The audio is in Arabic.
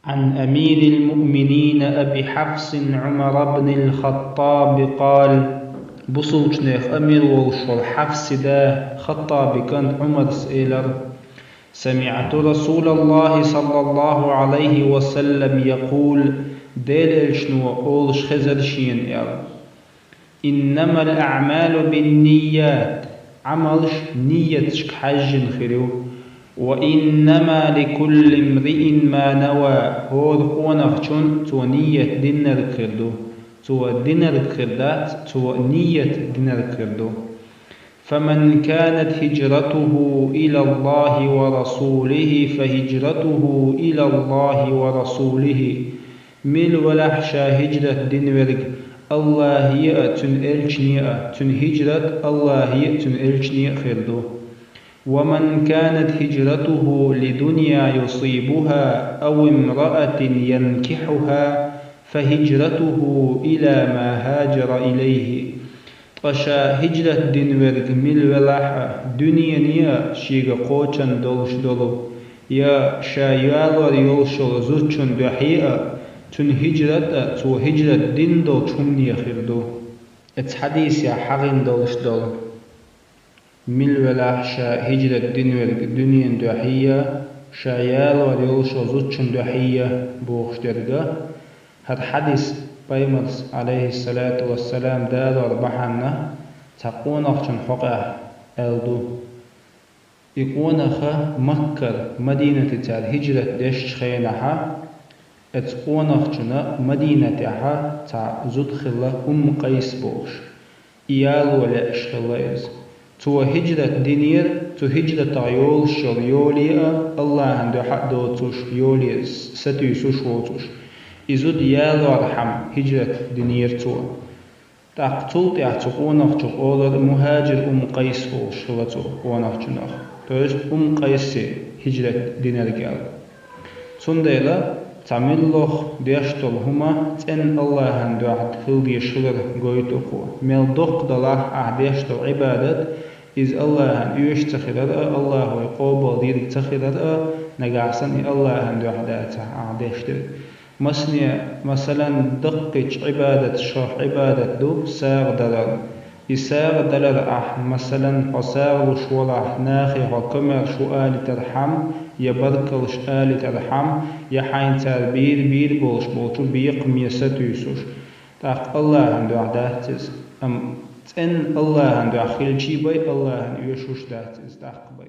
عن أمير المؤمنين أبي حفص عمر بن الخطاب قال: بصوش نيخ أمير وشور حفص دا خطاب كان عمر سئلر: سمعت رسول الله صلى الله عليه وسلم يقول: ديل شنو أولش خزرشين إنما الأعمال بالنيات، عملش نيتش حج خيرو، وإنما لكل امرئ ما نوى، هور قونخشون تو نية دينر كردو، تو دينر كردات تو نية دينر كردو. فمن كانت هجرته إلى الله ورسوله فهجرته إلى الله ورسوله. مل ولحشا هجرة دينورق الله يأتن إلشنيا تن هجرة الله يأتن إلشنيا خردو. ومن كانت هجرته لدنيا يصيبها أو امرأة ينكحها فهجرته إلى ما هاجر إليه. قشا هجرة دينورق مل ولح دنيا نيا شيغ قوچن دولش دولو يا شايالور يولشل زوچن بحيئة تن هجرة تو هجرة دين دول چمني خردو. اتس حديث يا حغين دولش دولو مل ولح شا هجرة دينورق دنيا دوحية شايالور يولشل زوچن دوحية بوخش درگا. هر حديث بايمرس عليه الصلاة والسلام دار بحنا تقونخشن حقه ألدو يقونخ مكر مدينة تال هجرة دش خينها اتقونخشن مدينة تا زدخل قيس بوش إيال ولا إشخلايز تو هجرة دينير تو هجرة عيول شريوليا الله عنده حق دوتوش يولي ستو سوشوتوش إزود يالو أرحم هجرة دينير تو تقتل تعتقونخ تقولر مهاجر قيس فوش خلطو قونخ توش قيس هجرة دينير قال سنديلا تعملوخ ديشتل هما تن الله هندو عد خلقي شغر قويتوكو ميل دوق دلاح عديشتل عبادت إذ الله هن يوش تخيرر الله يقوبل ديرك تخيرر نقعسن الله هندو عديشتل مثلا دقج عبادة شرح عبادة دو ساغ دلر يساغ دلر مثلا فساغ وشورح ناخي وكمر شو آل ترحم يبركل شآل ترحم يحين تربير بير بولش بولشو بيقم يستو يسوش تاق الله عنده عداتز تن الله عنده أخيل جيباي الله عنده يشوش داتز تاق باي.